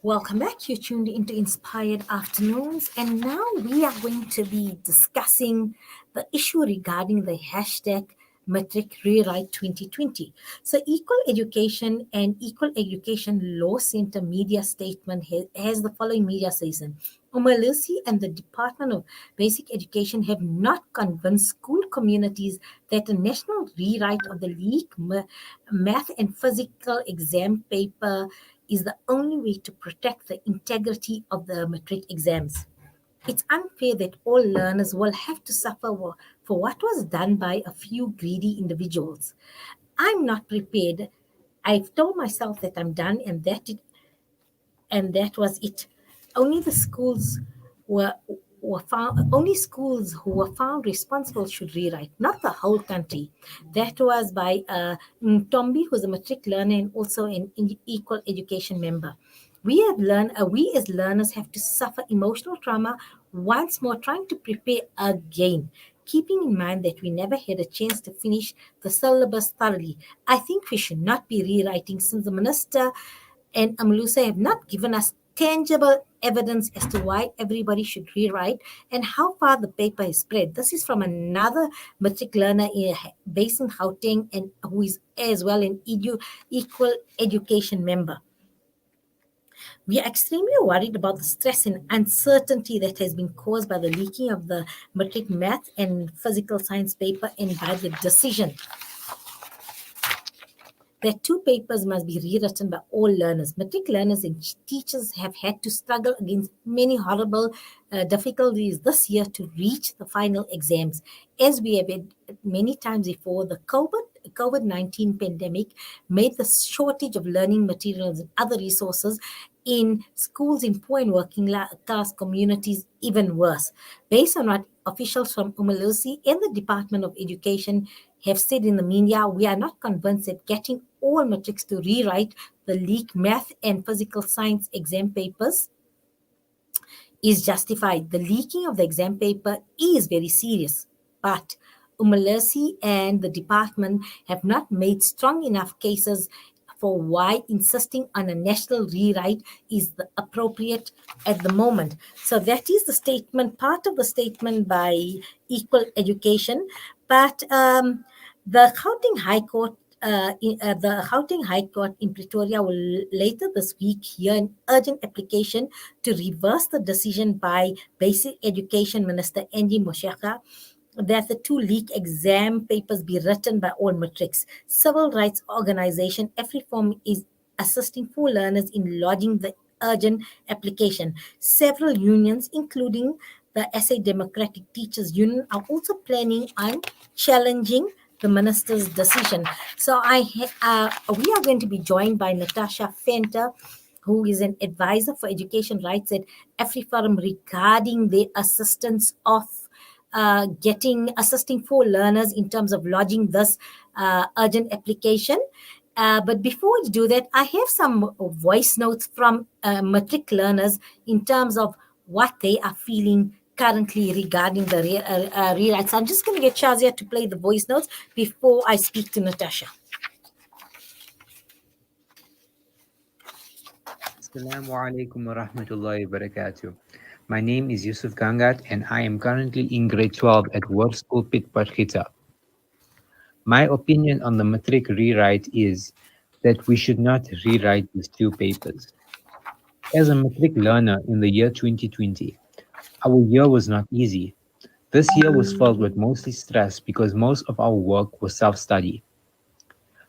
Welcome back. You tuned into Inspired Afternoons, and now we are going to be discussing the issue regarding the hashtag Matric Rewrite 2020. So, Equal Education and Equal Education Law Center media statement has the following media season. Umalusi and the Department of Basic Education have not convinced school communities that a national rewrite of the leak math and physical exam paper is the only way to protect the integrity of the matric exams. It's unfair that all learners will have to suffer for what was done by a few greedy individuals. I'm not prepared. I've told myself that I'm done and that was it. Only the schools were were found only schools who were found responsible should rewrite, not the whole country. That was by Tombi, who's a matric learner and also an equal education member. We as learners have to suffer emotional trauma once more trying to prepare again, keeping in mind that we never had a chance to finish the syllabus thoroughly. I think we should not be rewriting since the minister and Amlusa have not given us tangible evidence as to why everybody should rewrite and how far the paper is spread. This is from another matric learner based in Gauteng and who is as well an equal education member. We are extremely worried about the stress and uncertainty that has been caused by the leaking of the matric math and physical science paper and by the decision that two papers must be rewritten by all learners. Matric learners and teachers have had to struggle against many horrible difficulties this year to reach the final exams. As we have had many times before, the COVID-19 pandemic made the shortage of learning materials and other resources in schools in poor and working class communities even worse. Based on what officials from Umalusi and the Department of Education have said in the media, we are not convinced that getting all matrics to rewrite the leaked math and physical science exam papers is justified. The leaking of the exam paper is very serious, but Umalusi and the department have not made strong enough cases for why insisting on a national rewrite is the appropriate at the moment. So that is the statement, part of the statement by Equal Education. But the Gauteng High Court the Gauteng High Court in Pretoria will later this week hear an urgent application to reverse the decision by Basic Education Minister Angie Motshekga that the two leaked exam papers be written by all matrics. Civil rights organization Afri Forum is assisting 4 learners in lodging the urgent application. Several unions, including the SA Democratic Teachers Union, are also planning on challenging the minister's decision. So we are going to be joined by Natasha Venter, who is an advisor for education rights at Afri Forum regarding the assistance of assisting 4 learners in terms of lodging this urgent application. But before we do that, I have some voice notes from matric learners in terms of what they are feeling currently regarding the rewrites. I'm just going to get Shazia to play the voice notes before I speak to Natasha. Assalamu alaikum wa rahmatullahi wa barakatuh. My name is Yusuf Gangat and I am currently in grade 12 at World School Pit Patkita. My opinion on the matric rewrite is that we should not rewrite these 2 papers. As a matric learner in the year 2020, our year was not easy. This year was filled with mostly stress because most of our work was self-study.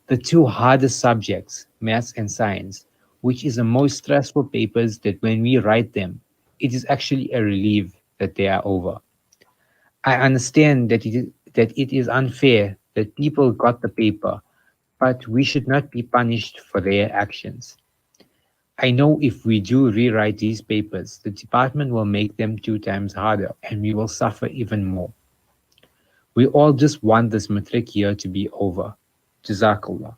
The 2 hardest subjects, maths and science, which is the most stressful papers that when we write them, it is actually a relief that they are over. I understand that it is unfair that people got the paper, but we should not be punished for their actions. I know if we do rewrite these papers, the department will make them 2 times harder and we will suffer even more. We all just want this matric year to be over. Jazakallah.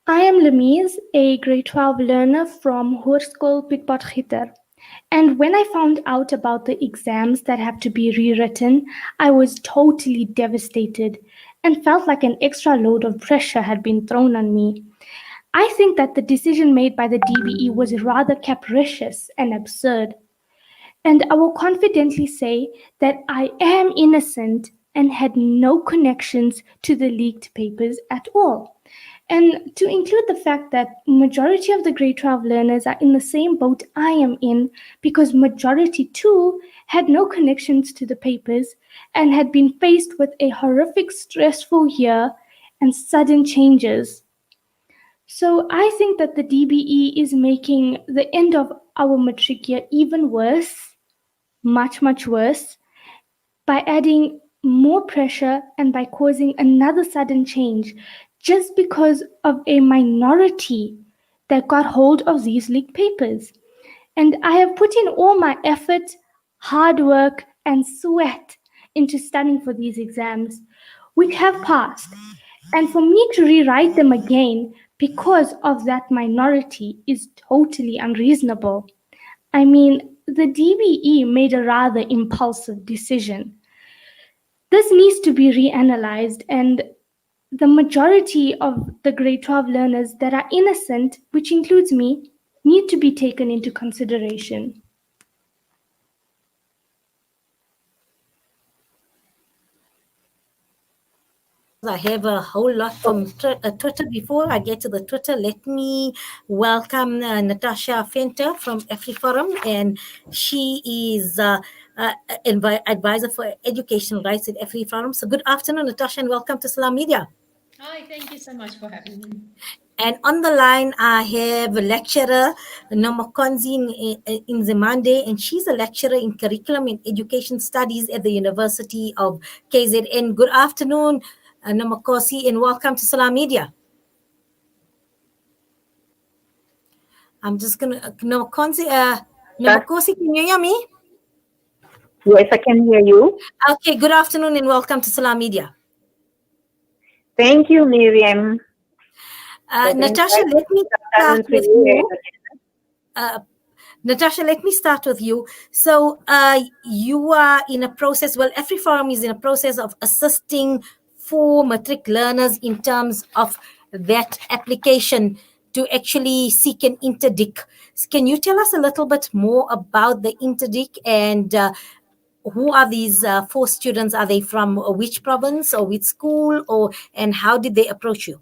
I am Lamiz, a grade 12 learner from Hoërskool Piet Potgieter. And when I found out about the exams that have to be rewritten, I was totally devastated and felt like an extra load of pressure had been thrown on me. I think that the decision made by the DBE was rather capricious and absurd. And I will confidently say that I am innocent and had no connections to the leaked papers at all. And to include the fact that majority of the grade 12 learners are in the same boat I am in, because majority too had no connections to the papers and had been faced with a horrific stressful year and sudden changes. So I think that the DBE is making the end of our matric year even worse, much, much worse, by adding more pressure and by causing another sudden change just because of a minority that got hold of these leaked papers. And I have put in all my effort, hard work, and sweat into studying for these exams, which have passed. And for me to rewrite them again because of that minority is totally unreasonable. I mean, the DBE made a rather impulsive decision. This needs to be reanalyzed, and the majority of the grade 12 learners that are innocent, which includes me, need to be taken into consideration. I have a whole lot from Twitter. Before I get to the Twitter, let me welcome Natasha Venter from Afri Forum, and she is advisor for educational rights at Afri Forum. So, good afternoon, Natasha, and welcome to Salam Media. Hi, thank you so much for having me. And on the line, I have lecturer Nomkhosi Nzimande, and she's a lecturer in curriculum and education studies at the University of KZN. Good afternoon, Nomkhosi, and welcome to Salam Media. I'm just going to, Nomkhosi, can you hear me? Yes, I can hear you. Okay, good afternoon and welcome to Salam Media. Thank you, Miriam. Natasha, let me start with you. Natasha, let me start with you. So you are in a process, well, Afri Forum is in a process of assisting 4 matric learners in terms of that application to actually seek an interdict. Can you tell us a little bit more about the interdict and who are these 4 students? Are they from which province or which school, and how did they approach you?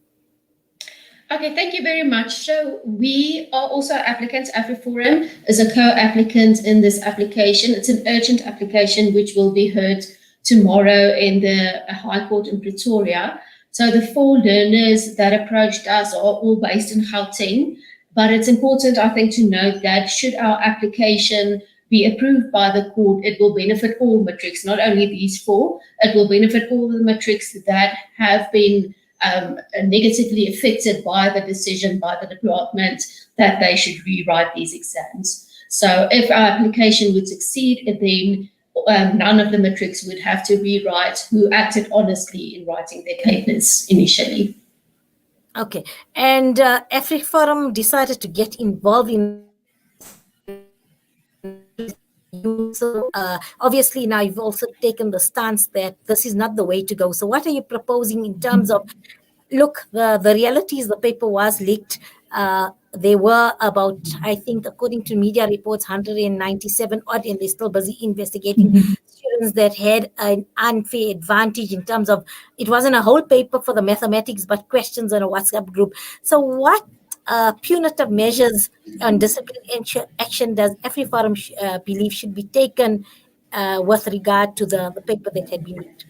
Okay, thank you very much. So we are also applicants. Afri Forum is a co-applicant in this application. It's an urgent application which will be heard tomorrow in the High Court in Pretoria. So the 4 learners that approached us are all based in Gauteng. But it's important, I think, to note that should our application be approved by the court, it will benefit all matrics, not only these 4. It will benefit all the matrics that have been negatively affected by the decision by the department that they should rewrite these exams. So if our application would succeed, then none of the matrics would have to rewrite who acted honestly in writing their papers initially. Okay, and Afri Forum decided to get involved in you. So obviously now you've also taken the stance that this is not the way to go. So what are you proposing in terms of, look, the reality is the paper was leaked. There were about, I think, according to media reports, 197 odd, and they're still busy investigating students that had an unfair advantage in terms of, it wasn't a whole paper for the mathematics, but questions on a WhatsApp group. So what punitive measures on disciplinary action does Afri Forum believe should be taken with regard to the paper that had been leaked?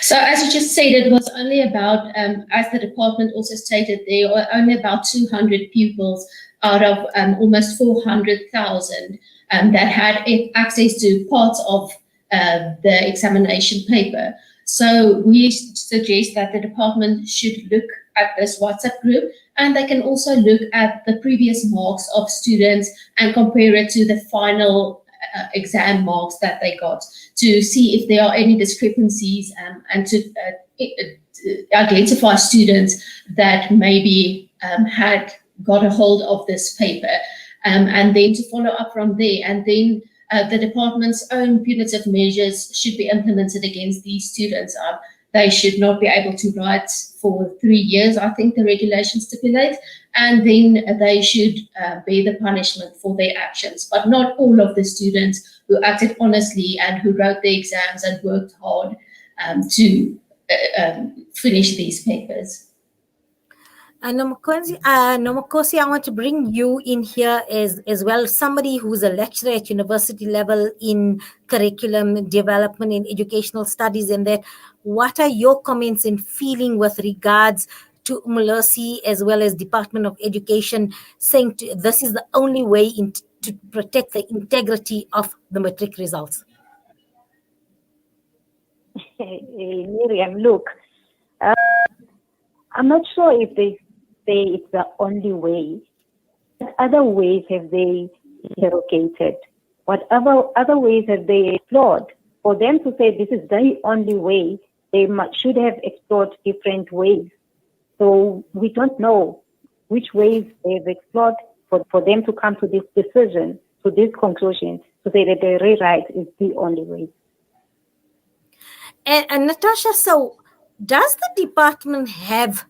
So as you just said, it was only about, as the department also stated, there were only about 200 pupils out of almost 400,000 that had access to parts of the examination paper. So we suggest that the department should look at this WhatsApp group, and they can also look at the previous marks of students and compare it to the final exam marks that they got to see if there are any discrepancies and to identify students that maybe had got a hold of this paper. and then to follow up from there. And then the department's own punitive measures should be implemented against these students. They should not be able to write for 3 years, I think the regulations stipulate, and then they should bear the punishment for their actions. But not all of the students who acted honestly and who wrote the exams and worked hard to finish these papers. Nomkhosi, I want to bring you in here as well, somebody who's a lecturer at university level in curriculum development in educational studies, and that what are your comments and feeling with regards to Umlosi as well as Department of Education saying this is the only way to protect the integrity of the matric results? Miriam, look, I'm not sure if they say it's the only way. What other ways have they interrogated? What other ways have they explored? For them to say this is the only way, they should have explored different ways. So we don't know which ways they've explored for them to come to this decision, to this conclusion, to say that the rewrite is the only way. And Natasha, so does the department have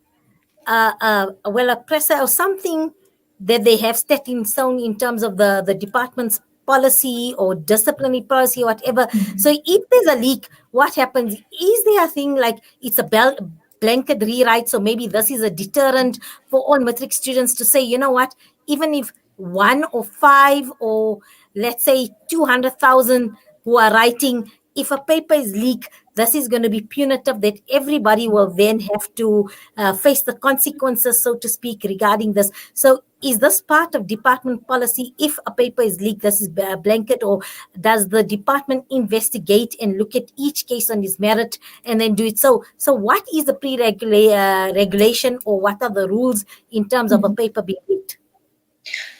a presser or something that they have set in stone in terms of the department's policy or disciplinary policy or whatever? So if there's a leak, what happens? Is there a thing like it's a blanket rewrite? So maybe this is a deterrent for all matric students to say, you know what, even if 1 or 5 or let's say 200,000 who are writing, if a paper is leaked, this is going to be punitive, that everybody will then have to face the consequences, so to speak, regarding this. So is this part of department policy? If a paper is leaked, this is a blanket, or does the department investigate and look at each case on its merit and then do it? So what is the regulation, or what are the rules in terms of a paper being leaked?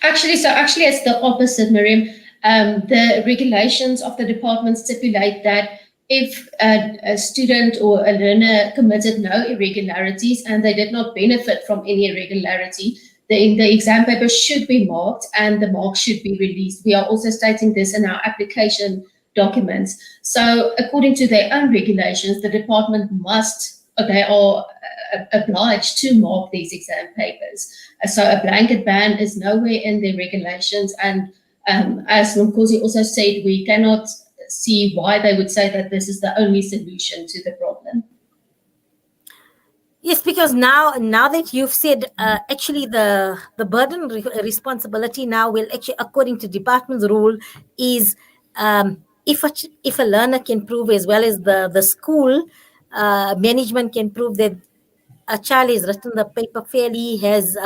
Actually, it's the opposite, Miriam. The regulations of the department stipulate that if a student or a learner committed no irregularities and they did not benefit from any irregularity, then the exam paper should be marked and the marks should be released. We are also stating this in our application documents. So according to their own regulations, the department they are obliged to mark these exam papers. So a blanket ban is nowhere in their regulations. And as Nomkhosi also said, we cannot see why they would say that this is the only solution to the problem. Yes, because now that you've said, actually the burden responsibility now will actually, according to department's rule, is if a learner can prove, as well as the school management can prove, that a child has written the paper fairly, has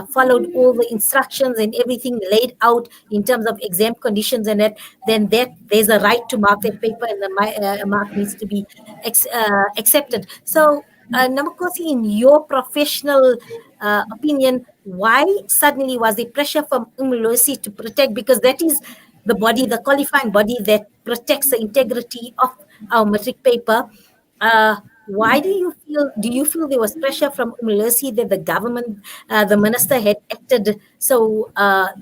followed all the instructions and everything laid out in terms of exam conditions and that, then there's a right to mark that paper, and the mark needs to be accepted. So, Nomkhosi, in your professional opinion, why suddenly was there pressure from Umlosi to protect? Because that is the body, the qualifying body that protects the integrity of our matric paper. Why do you feel there was pressure from Umlosi that the government, the minister had acted so,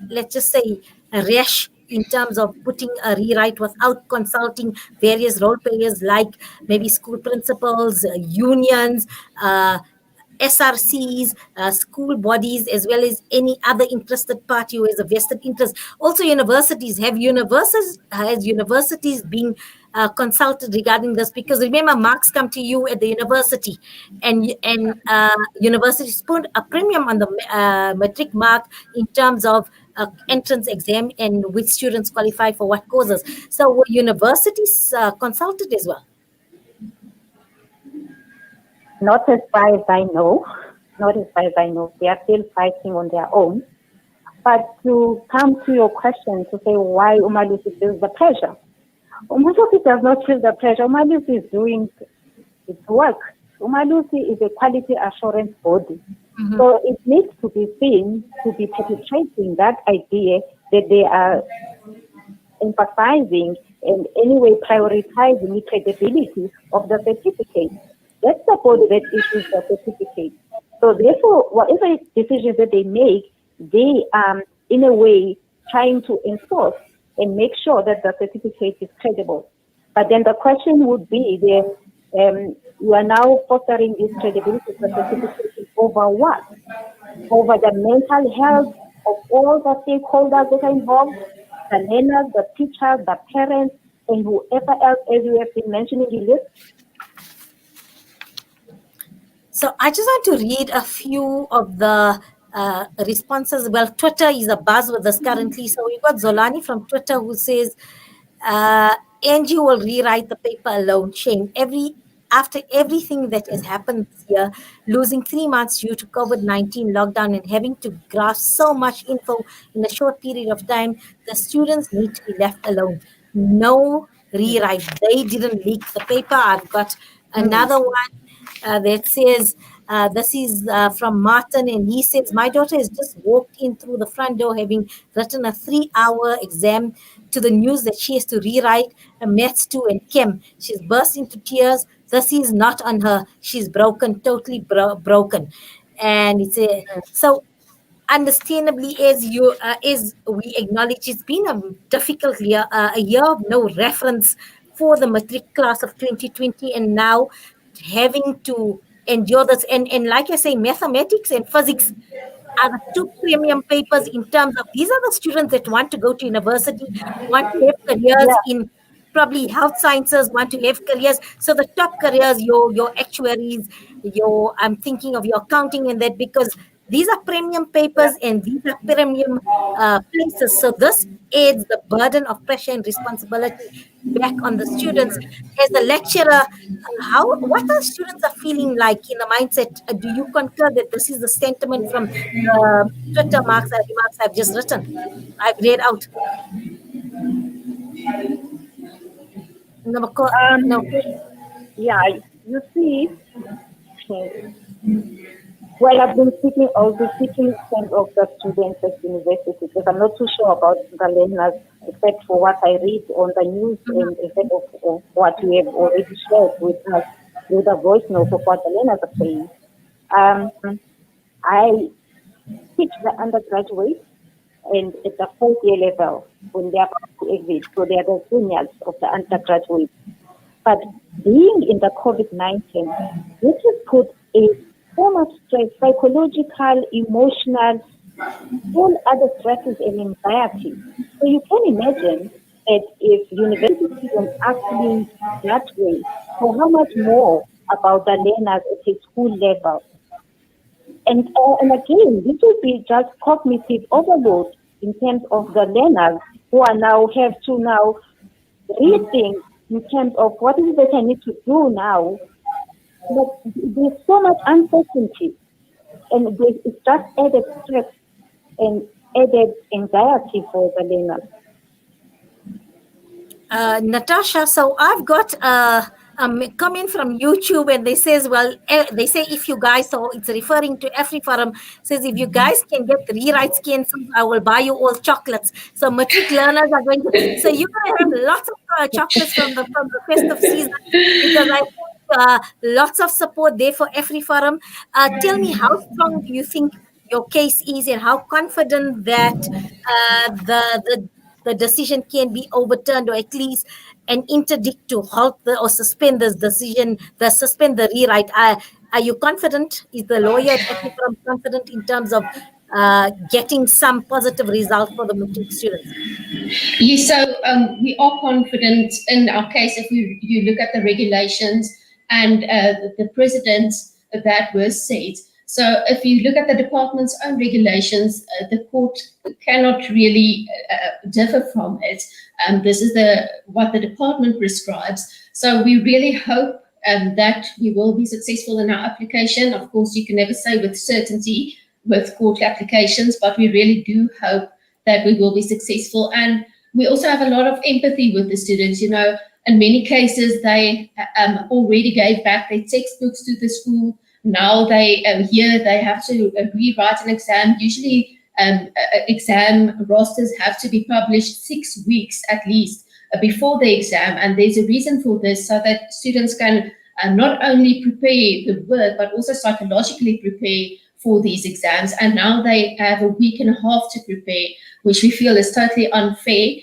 let's just say, rash in terms of putting a rewrite without consulting various role players like maybe school principals, unions, SRCs, school bodies, as well as any other interested party who has a vested interest. Also, universities. Has universities been consulted regarding this? Because remember, marks come to you at the university, and universities put a premium on the matric mark in terms of entrance exam and which students qualify for what courses. So were universities consulted as well? Not as far as I know. Not as far as I know. They are still fighting on their own. But to come to your question, to say why Umalusi feels the pressure. Umalusi does not feel the pressure. Umalusi is doing its work. Umalusi is a quality assurance body. Mm-hmm. So it needs to be seen to be perpetrating that idea that they are emphasizing and anyway prioritizing the credibility of the certificate. That's the body that issues the certificate. So therefore, whatever decisions that they make, they in a way, trying to enforce and make sure that the certificate is credible. But then the question would be, you are now fostering this credibility for certificate over what? Over the mental health of all the stakeholders that are involved, the learners, the teachers, the parents, and whoever else, as you have been mentioning in this. So I just want to read a few of the responses. Well, Twitter is a buzz with us currently. So we've got Zolani from Twitter who says, Angie will rewrite the paper alone. Shame. After everything that has happened this year, losing 3 months due to COVID-19 lockdown and having to grasp so much info in a short period of time, the students need to be left alone. No rewrite. They didn't leak the paper. I've got another one that says, this is from Martin, and he says, my daughter has just walked in through the front door having written a 3-hour exam to the news that she has to rewrite a maths 2 and chem. She's burst into tears. This is not on her. She's broken, totally broken. And it's so understandably, as we acknowledge, it's been a difficult year, a year of no reference for the matric class of 2020, and now having to endure this. And like I say, mathematics and physics are the two premium papers in terms of these are the students that want to go to university, want to have careers in probably health sciences, want to have careers. So the top careers, your actuaries, I'm thinking of your accounting and that, because these are premium papers and these are premium places. So this adds the burden of pressure and responsibility back on the students. As a lecturer, what are students are feeling like in the mindset? Do you concur that this is the sentiment from the Twitter remarks I've just written? I've read out. No. Yeah, you see, well, I'll be speaking in terms of the students at university, because I'm not too sure about the learners, except for what I read on the news and except of what we have already shared with us through the voice note of what the learners are saying. I teach the undergraduates and at the 4th year level when they are about to exit, so they are the seniors of the undergraduates. But being in the COVID-19, this has put so much stress, psychological, emotional, all other stresses and anxiety. So you can imagine that if university don't actually that way, so how much more about the learners at a school level? And again, this will be just cognitive overload in terms of the learners who are have to rethink in terms of what is it that I need to do now. But there's so much uncertainty, and it's just added stress and added anxiety for the learners. Natasha, so I've got a comment from YouTube, and they say if you guys, so it's referring to Afri Forum, says if you guys can get the rewrites cancelled, I will buy you all chocolates. So matric learners are going to, so you're going to have lots of chocolates from the festive season, because I think lots of support there for Afri Forum. Tell me, how strong do you think your case is, and how confident that the decision can be overturned, or at least an interdict to halt or suspend this decision, suspend the rewrite? Are you confident? Is the lawyer at Afri Forum confident in terms of getting some positive result for the matric students? Yes, so we are confident in our case if you look at the regulations and the precedents that were set. So if you look at the department's own regulations, the court cannot really differ from it. This is what the department prescribes. So we really hope that we will be successful in our application. Of course, you can never say with certainty with court applications, but we really do hope that we will be successful. And we also have a lot of empathy with the students. In many cases, they already gave back their textbooks to the school. Now they have to rewrite an exam. Usually exam rosters have to be published 6 weeks at least before the exam, and there's a reason for this, so that students can not only prepare the work but also psychologically prepare for these exams, and now they have a week and a half to prepare, which we feel is totally unfair.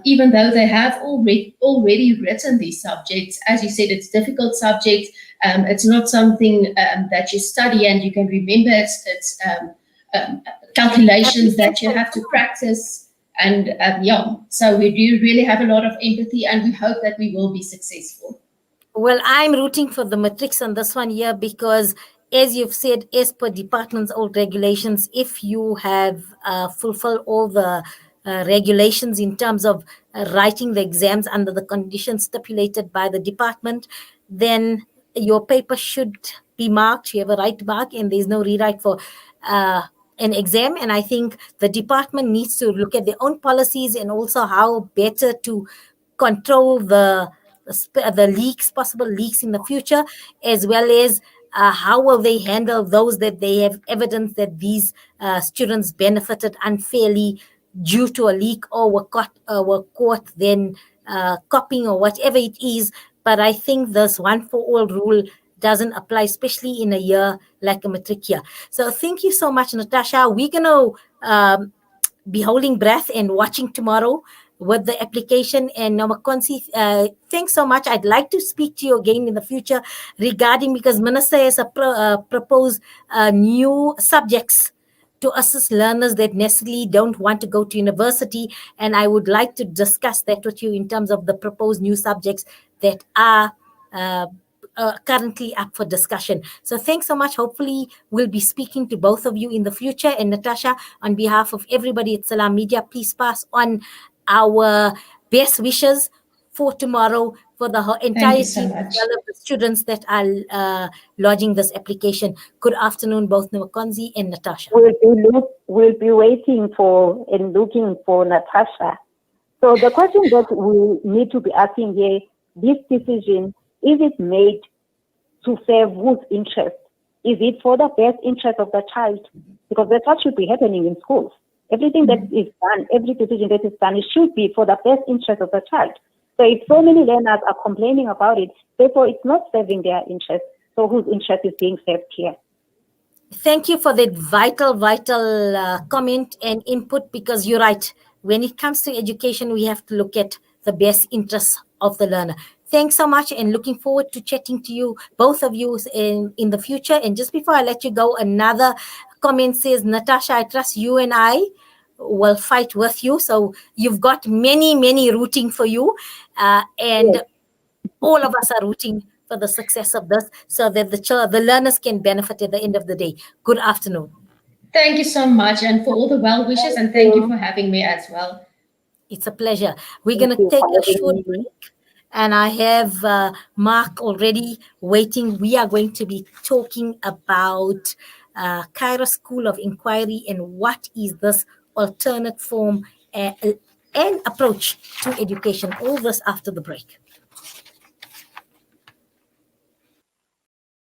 Even though they have already written these subjects, as you said, it's difficult subjects. It's not something that you study and you can remember. It's calculations that you have to practice, and so we do really have a lot of empathy, and we hope that we will be successful. Well, I'm rooting for the matrics on this one here because, as you've said, as per department's old regulations, if you have fulfilled all the regulations in terms of writing the exams under the conditions stipulated by the department, then your paper should be marked. You have a right mark, and there's no rewrite for an exam. And I think the department needs to look at their own policies and also how better to control the leaks, possible leaks in the future, as well as how will they handle those that they have evidence that these students benefited unfairly due to a leak, or were caught then copying, or whatever it is. But I think this one for all rule doesn't apply, especially in a year like a matric year. So thank you so much, Natasha. We're going to be holding breath and watching tomorrow with the application. And Nomkhosi, thanks so much. I'd like to speak to you again in the future regarding, because Minister has proposed new subjects to assist learners that necessarily don't want to go to university. And I would like to discuss that with you in terms of the proposed new subjects that are currently up for discussion. So thanks so much. Hopefully we'll be speaking to both of you in the future. And Natasha, on behalf of everybody at Salam Media, please pass on our best wishes for tomorrow for the entire team, as well as the students that are lodging this application. Good afternoon, both Nomkhosi and Natasha. We'll be waiting for and looking for Natasha. So the question that we need to be asking here, this decision, is it made to serve whose interest? Is it for the best interest of the child? Because that's what should be happening in schools. Everything that is done, every decision that is done, it should be for the best interest of the child. So if so many learners are complaining about it, therefore it's not serving their interest. So whose interest is being served here? Thank you for that vital comment and input, because you're right. When it comes to education, we have to look at the best interests of the learner. Thanks so much, and looking forward to chatting to you, both of you, in the future. And just before I let you go, another comment says, Natasha, I trust you and I will fight with you. So you've got many rooting for you. And yes, all of us are rooting for the success of this, so that the learners can benefit at the end of the day. Good afternoon. Thank you so much, and for all the well wishes, and thank you for having me as well. It's a pleasure. We're going to take a short break, and I have Mark already waiting. We are going to be talking about Cairo School of Inquiry and what is this alternate form and approach to education. All this after the break.